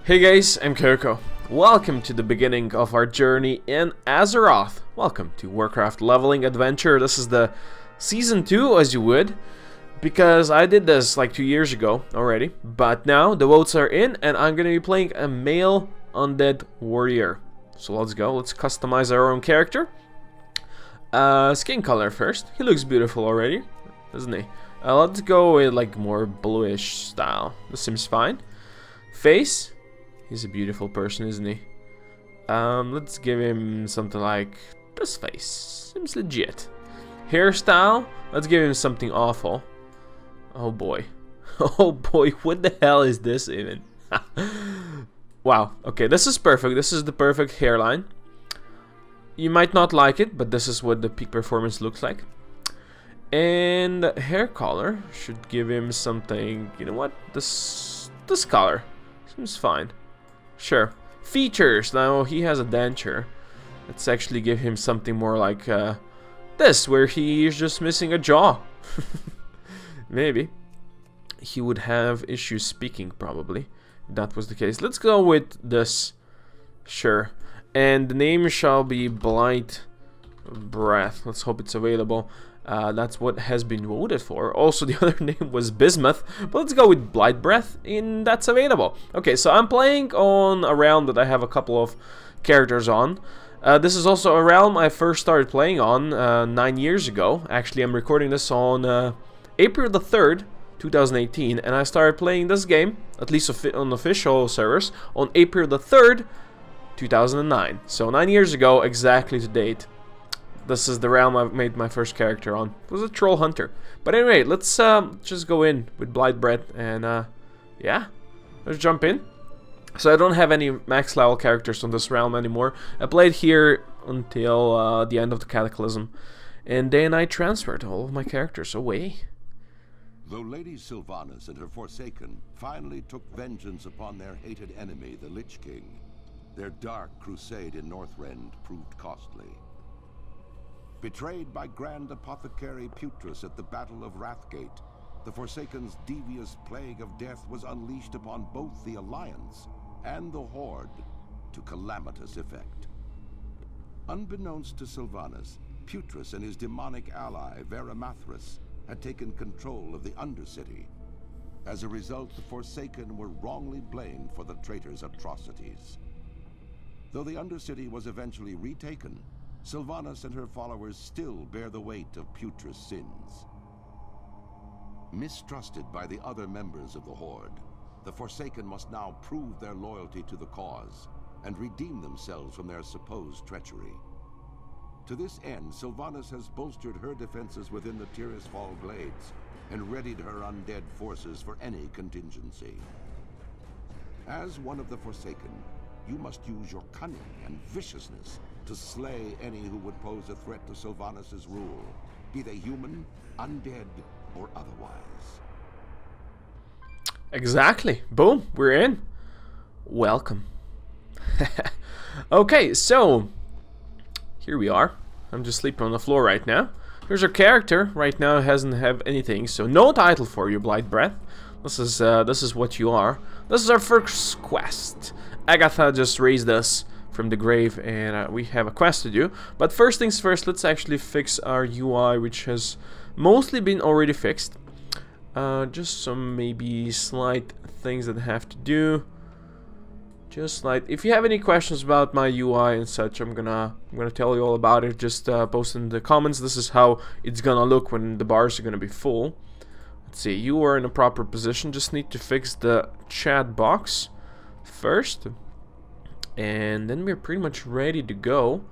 Hey guys, I'm Koko. Welcome to the beginning of our journey in Azeroth. Welcome to Warcraft Leveling Adventure. This is the Season 2, as you would, because I did this like 2 years ago already. But now the votes are in and I'm going to be playing a male undead warrior. So let's go, let's customize our own character. Skin color first. He looks beautiful already, doesn't he? Let's go with like more bluish style. This seems fine. Face. He's a beautiful person, isn't he? Let's give him something like this face. Seems legit. Hairstyle. Let's give him something awful. Oh boy. Oh boy, what the hell is this even? Wow. Okay, this is perfect. This is the perfect hairline. You might not like it, but this is what the peak performance looks like. And hair color should give him something, you know what? This color seems fine. Sure. Features. Now he has a denture. Let's actually give him something more like this, where he is just missing a jaw. Maybe. He would have issues speaking, probably. If that was the case. Let's go with this. Sure. And the name shall be BLIGHTBREATH'S. Let's hope it's available. That's what has been voted for. Also, the other name was Bismuth, but let's go with BLIGHTBREATH'S, and that's available. Okay, so I'm playing on a realm that I have a couple of characters on. This is also a realm I first started playing on 9 years ago. Actually, I'm recording this on April the 3rd, 2018, and I started playing this game, at least on official servers, on April the 3rd, 2009. So 9 years ago, exactly to date. This is the realm I've made my first character on. It was a troll hunter. But anyway, let's just go in with BLIGHTBREATH'S and yeah, let's jump in. So I don't have any max level characters on this realm anymore. I played here until the end of the Cataclysm, and then I transferred all of my characters away. Though Lady Sylvanas and her Forsaken finally took vengeance upon their hated enemy, the Lich King, their dark crusade in Northrend proved costly. Betrayed by Grand Apothecary Putrus at the Battle of Wrathgate, the Forsaken's devious plague of death was unleashed upon both the Alliance and the Horde to calamitous effect. Unbeknownst to Sylvanas, Putrus and his demonic ally, Varimathras, had taken control of the Undercity. As a result, the Forsaken were wrongly blamed for the traitor's atrocities. Though the Undercity was eventually retaken, Sylvanas and her followers still bear the weight of Putrus' sins. Mistrusted by the other members of the Horde, the Forsaken must now prove their loyalty to the cause and redeem themselves from their supposed treachery. To this end, Sylvanas has bolstered her defenses within the Tirisfal Glades and readied her undead forces for any contingency. As one of the Forsaken, you must use your cunning and viciousness to slay any who would pose a threat to Sylvanas' rule, be they human, undead, or otherwise. Exactly. Boom, we're in. Welcome. Okay, so here we are. I'm just sleeping on the floor right now. Here's our character. Right now hasn't have anything, so no title for you, BLIGHTBREATH'S. This is what you are. This is our first quest. Agatha just raised us from the grave, and we have a quest to do. But first things first, let's actually fix our UI, which has mostly been already fixed. Just some maybe slight things that have to do. Just like, if you have any questions about my UI and such, I'm gonna tell you all about it. Just post in the comments. This is how it's gonna look when the bars are gonna be full. Let's see, you are in a proper position. Just need to fix the chat box first, and then we're pretty much ready to go.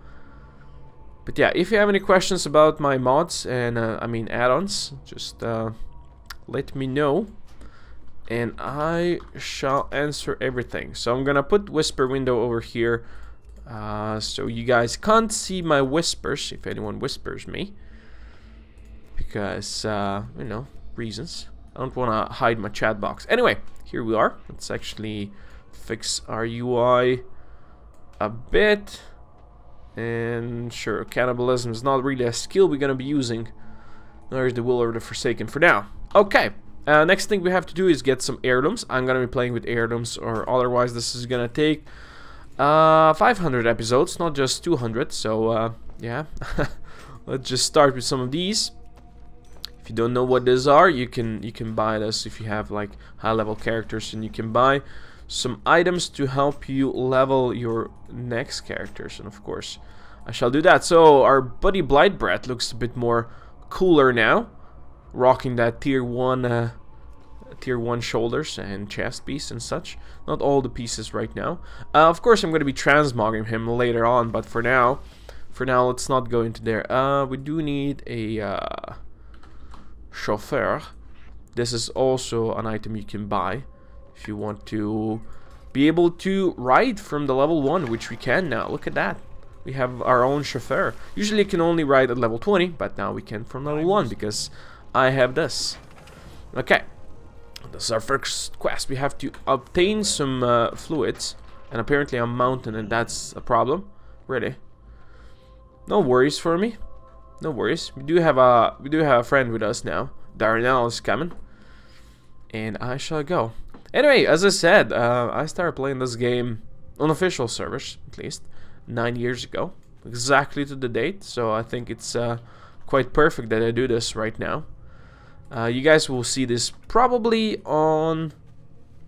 But yeah, if you have any questions about my mods and I mean add-ons, just let me know and I shall answer everything. So I'm gonna put whisper window over here so you guys can't see my whispers if anyone whispers me, because you know, reasons. I don't want to hide my chat box. Anyway, here we are. Let's actually fix our UI a bit. And sure, cannibalism is not really a skill we're gonna be using. There's the Will of the Forsaken for now. Okay, Next thing we have to do is get some heirlooms. I'm gonna be playing with heirlooms, or otherwise this is gonna take 500 episodes, not just 200. So yeah, let's just start with some of these. If you don't know what these are, you can buy this if you have like high level characters, and you can buy some items to help you level your next characters, and of course I shall do that. So our buddy BLIGHTBREATH looks a bit more cooler now, rocking that tier 1 shoulders and chest piece and such. Not all the pieces right now. Of course I'm going to be transmogging him later on, but for now let's not go into there. We do need a chauffeur. This is also an item you can buy if you want to be able to ride from the level 1, which we can now. Look at that. We have our own chauffeur. Usually you can only ride at level 20, but now we can from level 1 because I have this. Okay. This is our first quest. We have to obtain some fluids, and apparently I'm mountain, and that's a problem. Really. No worries for me. No worries. We do have a friend with us now. Darnell is coming, and I shall go. Anyway, as I said, I started playing this game on official servers, at least 9 years ago, exactly to the date. So I think it's quite perfect that I do this right now. You guys will see this probably on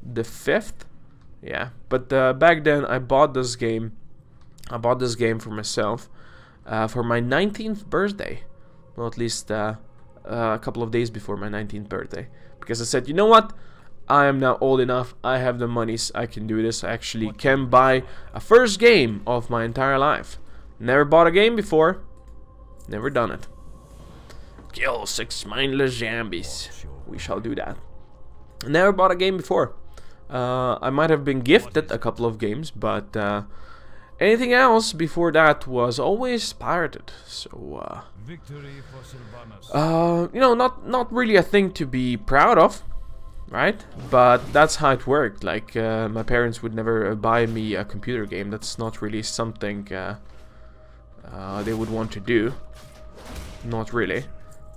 the 5th. Yeah, but back then I bought this game. I bought this game for myself for my 19th birthday. Well, at least a couple of days before my 19th birthday, because I said, you know what, I am now old enough, I have the monies, I can do this. I actually can buy a first game of my entire life. Never bought a game before, never done it. Kill 6 mindless zombies. We shall do that. Never bought a game before. I might have been gifted a couple of games, but anything else before that was always pirated. So you know, not really a thing to be proud of, right? But that's how it worked. Like my parents would never buy me a computer game. That's not really something they would want to do. Not really,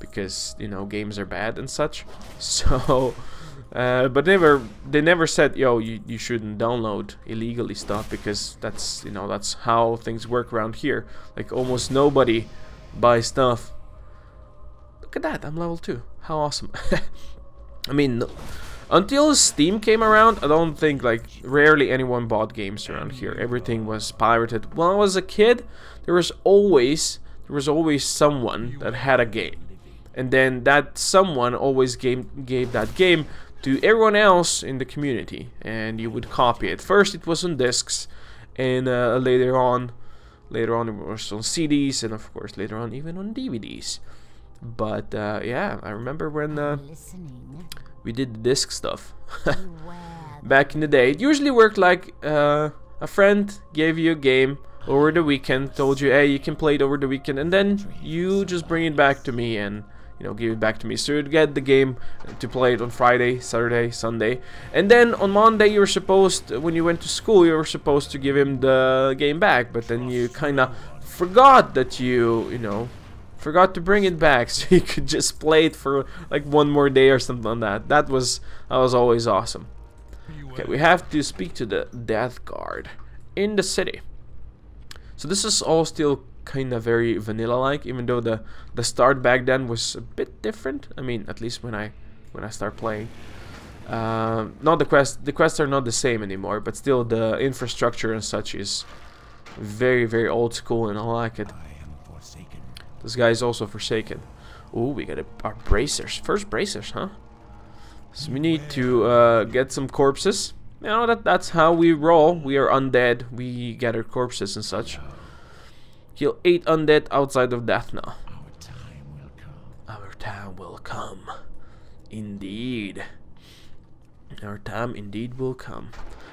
because you know, games are bad and such. So but they never said, yo, you shouldn't download illegally stuff, because that's, you know, that's how things work around here. Like almost nobody buys stuff. Look at that, I'm level 2. How awesome. I mean, until Steam came around, I don't think, like, rarely anyone bought games around here. Everything was pirated. When I was a kid, there was always someone that had a game, and then that someone always gave that game to everyone else in the community, and you would copy it. First it was on discs, and later on it was on CDs, and of course later on even on DVDs. But yeah, I remember when we did the disc stuff. Back in the day, it usually worked like a friend gave you a game over the weekend, told you, hey, you can play it over the weekend, and then you just bring it back to me and, you know, give it back to me. So you'd get the game to play it on Friday, Saturday, Sunday, and then on Monday you were supposed, when you went to school, you were supposed to give him the game back, but then you kind of forgot that you know, forgot to bring it back, so you could just play it for like one more day or something like that. That was always awesome. Okay, we have to speak to the death guard in the city. So this is all still kind of very vanilla-like, even though the start back then was a bit different. I mean, at least when I start playing. Not the quests are not the same anymore, but still the infrastructure and such is very, very old school, and I like it. This guy is also Forsaken. Oh, we got our bracers. First bracers, huh? So we need to get some corpses. You know, that's how we roll. We are undead. We gather corpses and such. Kill 8 undead outside of death now. Our time will come. Our time will come. Indeed. Our time indeed will come.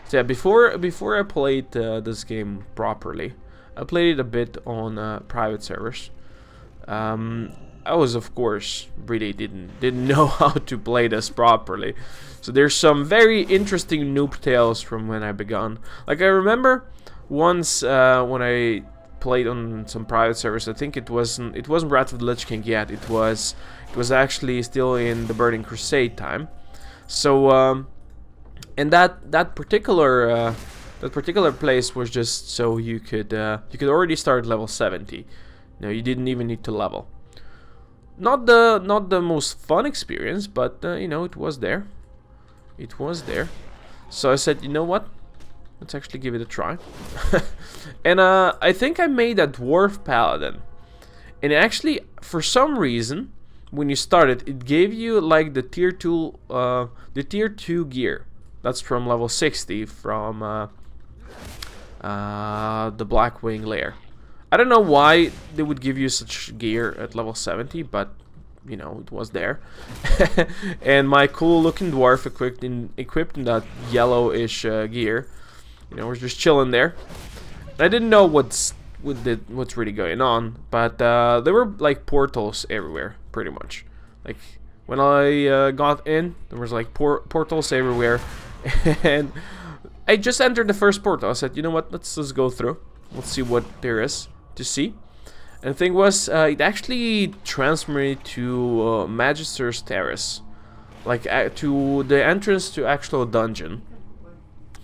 So yeah, before I played this game properly, I played it a bit on private servers. I was, of course, really didn't know how to play this properly. So there's some very interesting noob tales from when I began. Like, I remember once when I played on some private servers, I think it wasn't Wrath of the Lich King yet. It was actually still in the Burning Crusade time. So and that particular place was just so you could already start level 70. No, you didn't even need to level. Not the most fun experience, but you know, it was there. It was there. So I said, you know what? Let's actually give it a try. And I think I made a dwarf paladin. And actually, for some reason, when you started, it gave you like the tier 2 gear. That's from level 60 from the Blackwing lair. I don't know why they would give you such gear at level 70, but you know, it was there. And my cool looking dwarf equipped in that yellowish gear, you know, was just chilling there. I didn't know what's really going on, but there were like portals everywhere, pretty much. Like when I got in, there was like portals everywhere, and I just entered the first portal. I said, you know what? Let's just go through. Let's see what there is to see. And the thing was, it actually transferred me to Magister's Terrace, like to the entrance to actual dungeon.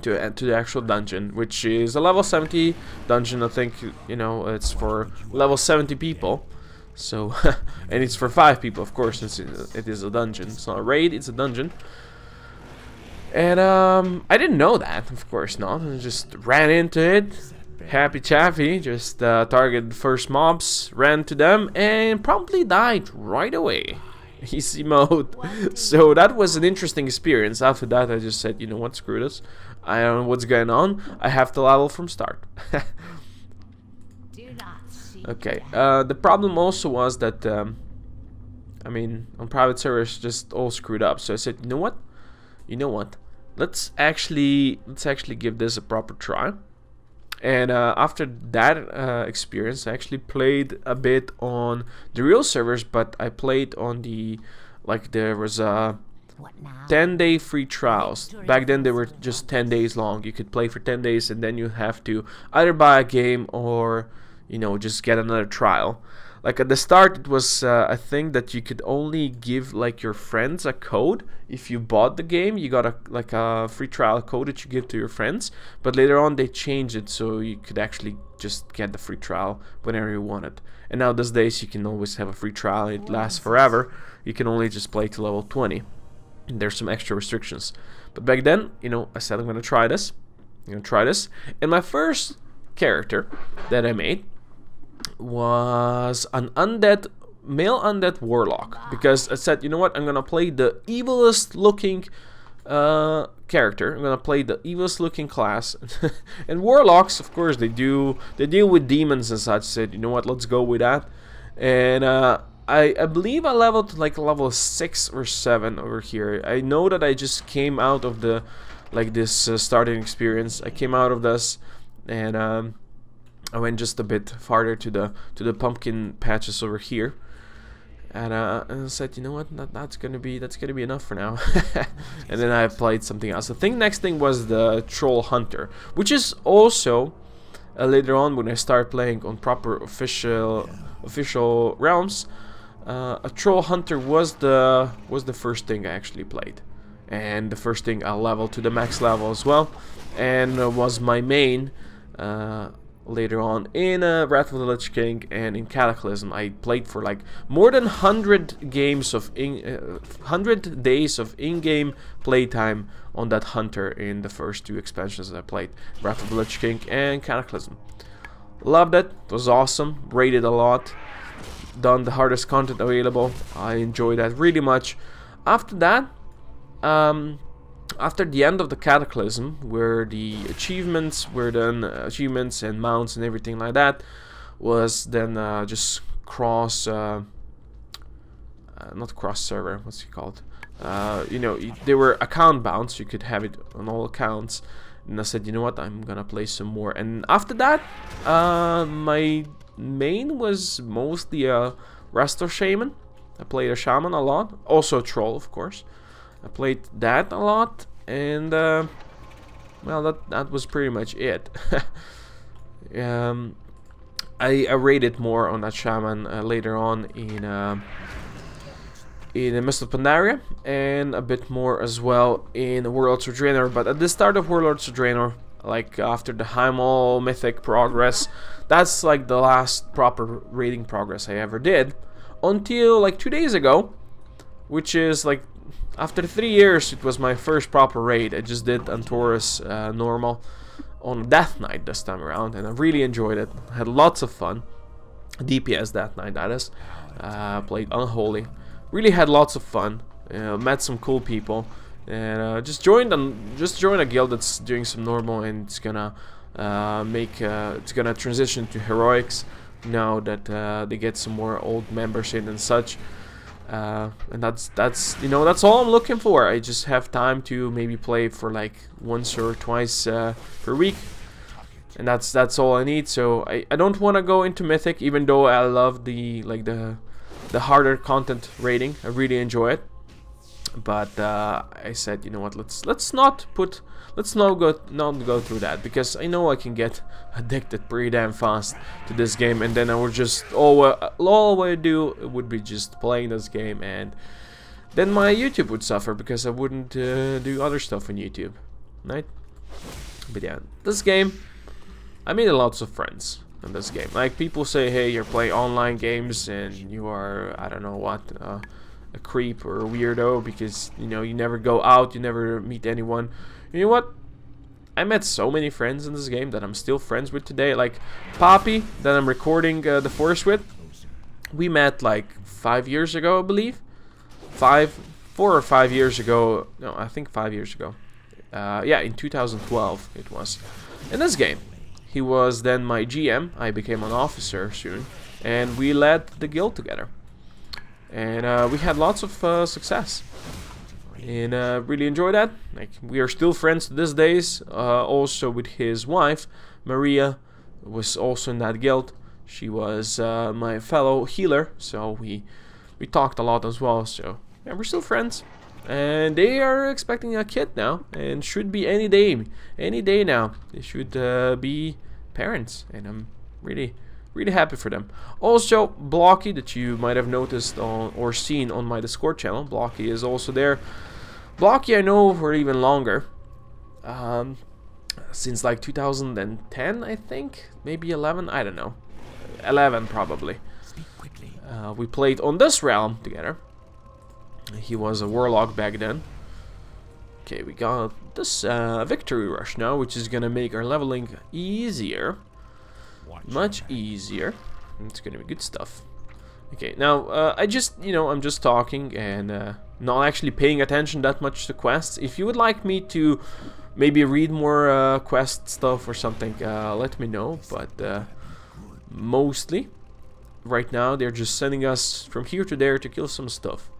To the actual dungeon, which is a level 70 dungeon. I think, you know, it's for level 70 people. So, and it's for 5 people, of course. It is a dungeon. It's not a raid. It's a dungeon. And I didn't know that, of course not. I just ran into it, happy chappy. Just targeted the first mobs, ran to them, and promptly died right away. Easy mode. So that was an interesting experience. After that, I just said, you know what, screw this. I don't know what's going on. I have to level from start. Okay. The problem also was that I mean, on private servers, just all screwed up. So I said, you know what? You know what? Let's actually give this a proper try. And after that experience, I actually played a bit on the real servers, but I played on the, like, there was a 10-day free trials. Back then they were just 10 days long. You could play for 10 days and then you have to either buy a game or, you know, just get another trial. Like at the start, it was a thing that you could only give like your friends a code. If you bought the game, you got a free trial code that you give to your friends. But later on, they changed it so you could actually just get the free trial whenever you wanted. And now these days, you can always have a free trial. It lasts forever. You can only just play to level 20. And there's some extra restrictions. But back then, you know, I said I'm gonna try this. I'm gonna try this. And my first character that I made was an male undead warlock, because I said, you know what, I'm gonna play the evilest looking character. I'm gonna play the evilest looking class. And warlocks, of course, they deal with demons and such. Said, you know what, let's go with that. And I believe I leveled to like level 6 or 7 over here. I know that I just came out of the this starting experience. I came out of this, and I went just a bit farther to the pumpkin patches over here, and I said, you know what, that's gonna be enough for now. And then I played something else. The next thing was the troll hunter, which is also later on when I started playing on proper official realms. A troll hunter was the first thing I actually played, and the first thing I leveled to the max level as well, and was my main. Later on in Wrath of the Lich King and in Cataclysm, I played for like more than 100 games of 100 days of in-game playtime on that hunter in the first 2 expansions that I played, Wrath of the Lich King and Cataclysm. Loved it. It was awesome. Rated a lot. Done the hardest content available. I enjoyed that really much. After that, after the end of the Cataclysm, where the achievements were done, achievements and mounts and everything like that, was then just not cross server, what's it called? You know, they were account bound, so you could have it on all accounts. And I said, you know what, I'm gonna play some more. And after that, my main was mostly a Resto Shaman. I played a Shaman a lot, also a Troll, of course. I played that a lot, and well, that was pretty much it. I rated more on that Shaman later on in the Mist of Pandaria, and a bit more as well in World of Draenor. But at the start of World of Draenor, like after the Heimdall Mythic progress, that's like the last proper raiding progress I ever did, until like 2 days ago, which is like after 3 years. It was my first proper raid. I just did Antorus normal on Death Knight this time around, and I really enjoyed it. Had lots of fun. DPS Death Knight, that is. Played Unholy. Really had lots of fun. Met some cool people, and just joined a guild that's doing some normal, and it's gonna it's gonna transition to heroics now that they get some more old members in and such. And that's you know, that's all I'm looking for. I just have time to maybe play for like once or twice per week, and that's all I need. So I don't want to go into Mythic, even though I love the harder content rating. I really enjoy it, but I said, you know what, let's not go through that, because I know I can get addicted pretty damn fast to this game, and then I would just all I do would be just playing this game, and then my YouTube would suffer because I wouldn't do other stuff on YouTube, right? But yeah, this game, I made lots of friends in this game. Like, people say, hey, you're playing online games and you are, I don't know what, a creep or a weirdo because, you know, you never go out, you never meet anyone. You know what? I met so many friends in this game that I'm still friends with today. Like Poppy, that I'm recording the Forest with. We met like 5 years ago, I believe. 4 or 5 years ago. No, I think 5 years ago. Yeah, in 2012 it was. In this game, he was then my GM. I became an officer soon, and we led the guild together. And we had lots of success. And really enjoy that. Like, we are still friends to this days. Also with his wife, Maria, was also in that guild. She was my fellow healer, so we talked a lot as well. So yeah, we're still friends. And they are expecting a kid now, and should be any day now. They should be parents, and I'm really happy for them. Also, Blocky, that you might have noticed on or seen on my Discord channel, Blocky is also there. Blocky I know for even longer, since like 2010, I think, maybe 11, I don't know, 11 probably. We played on this realm together. He was a warlock back then. Okay, we got this victory rush now, which is gonna make our leveling easier. Much easier. It's gonna be good stuff. Okay, now I just, you know, I'm just talking and not actually paying attention that much to quests. If you would like me to maybe read more quest stuff or something, let me know. But mostly, right now, they're just sending us from here to there to kill some stuff.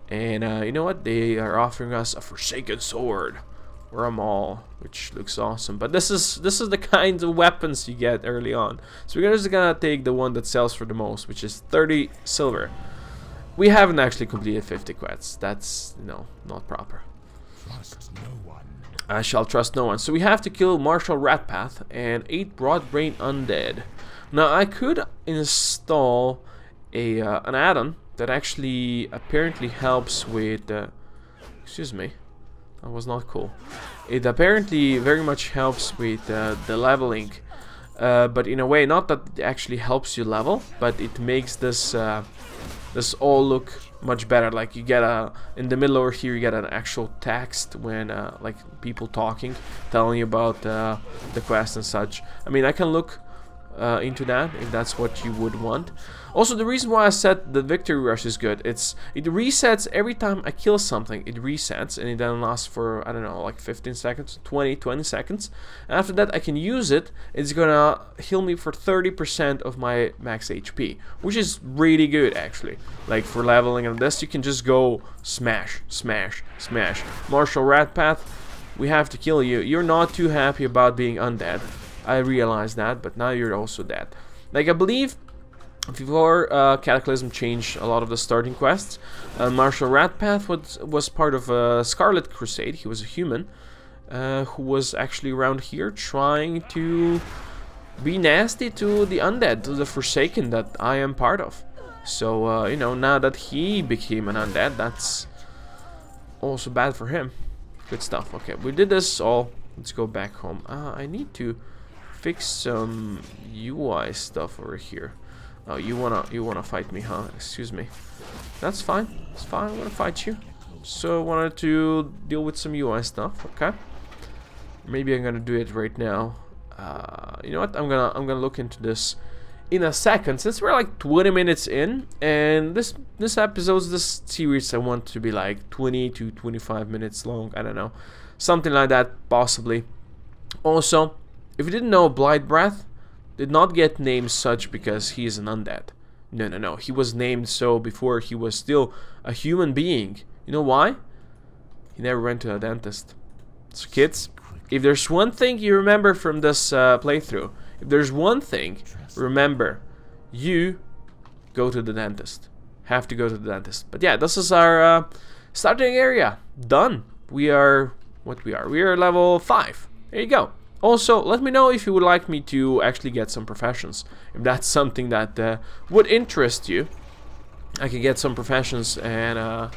And you know what? They are offering us a Forsaken Sword, or a Maul, which looks awesome. But this is the kinds of weapons you get early on. So we're just gonna take the one that sells for the most, which is 30 silver. We haven't actually completed 50 quests. That's, no, not proper. Trust no one. I shall trust no one. So we have to kill Martial Ratpath and 8 Broadbrain Undead. Now I could install a an add-on that actually apparently helps with excuse me, that was not cool. It apparently very much helps with the leveling, but in a way, not that it actually helps you level, but it makes this this all look much better. Like, you get in the middle over here, you get an actual text when like people talking, telling you about the quest and such. I mean, I can look into that if that's what you would want. Also, the reason why I said the victory rush is good, it resets every time I kill something. It resets, and it then lasts for, I don't know, like 15 seconds, 20 seconds. And after that I can use it. It's gonna heal me for 30% of my max HP, which is really good actually. Like, for leveling on this, you can just go smash, smash, smash. Martial Ratpath, we have to kill you. You're not too happy about being undead. I realize that, but now you're also dead. Like, I believe before Cataclysm changed a lot of the starting quests, Martial Ratpath was part of a Scarlet Crusade. He was a human who was actually around here trying to be nasty to the undead, to the Forsaken that I am part of. So, you know, now that he became an undead, that's also bad for him. Good stuff. Okay, we did this all. Let's go back home. I need to fix some UI stuff over here. Oh, you wanna fight me, huh? Excuse me. That's fine. It's fine. I'm gonna fight you. So, I wanted to deal with some UI stuff. Okay. Maybe I'm gonna do it right now. You know what? I'm gonna look into this in a second, since we're like 20 minutes in, and this series I want to be like 20 to 25 minutes long. I don't know, something like that possibly. Also, if you didn't know, BLIGHTBREATH did not get named such because he is an undead. No. He was named so before he was still a human being. You know why? He never went to a dentist. So kids, if there's one thing you remember from this playthrough, if there's one thing, remember, you go to the dentist. Have to go to the dentist. But yeah, this is our starting area. Done. We are what we are. We are level 5. There you go. Also, let me know if you would like me to actually get some professions. If that's something that would interest you, I can get some professions and I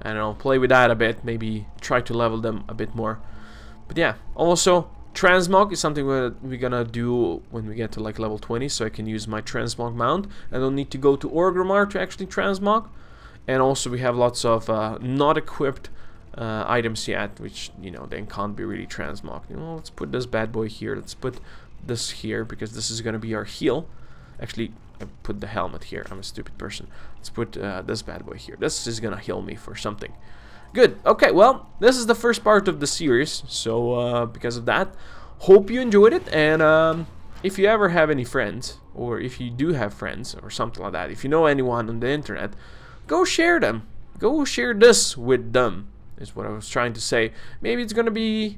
don't know, play with that a bit. Maybe try to level them a bit more. But yeah, also transmog is something we're gonna do when we get to like level 20, so I can use my transmog mount. I don't need to go to Orgrimmar to actually transmog. And also we have lots of not equipped items yet, which, you know, then can't be really transmogged. You know, let's put this bad boy here. Let's put this here because this is gonna be our heal. Actually, I put the helmet here. I'm a stupid person. Let's put this bad boy here. This is gonna heal me for something. Good. Okay, well, this is the first part of the series, so because of that, hope you enjoyed it. And if you ever have any friends, or if you do have friends or something like that, if you know anyone on the internet, go share them. Go share this with them, is what I was trying to say. Maybe it's gonna be,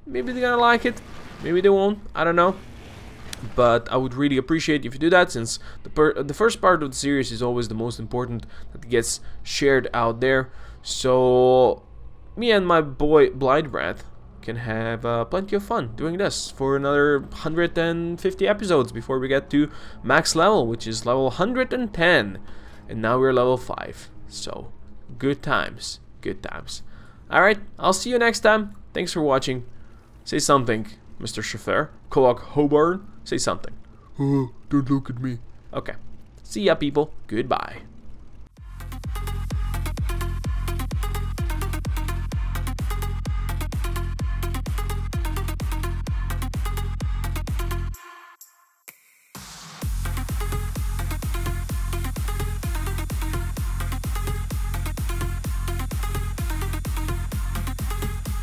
maybe they're gonna like it, maybe they won't, I don't know. But I would really appreciate if you do that, since the first part of the series is always the most important, that gets shared out there. So me and my boy BLIGHTBREATH can have plenty of fun doing this for another 150 episodes before we get to max level, which is level 110. And now we're level 5. So good times, good times. Alright, I'll see you next time. Thanks for watching. Say something, Mr. Chauffeur. Koak Hobarn, say something. Oh, don't look at me. Okay. See ya, people. Goodbye.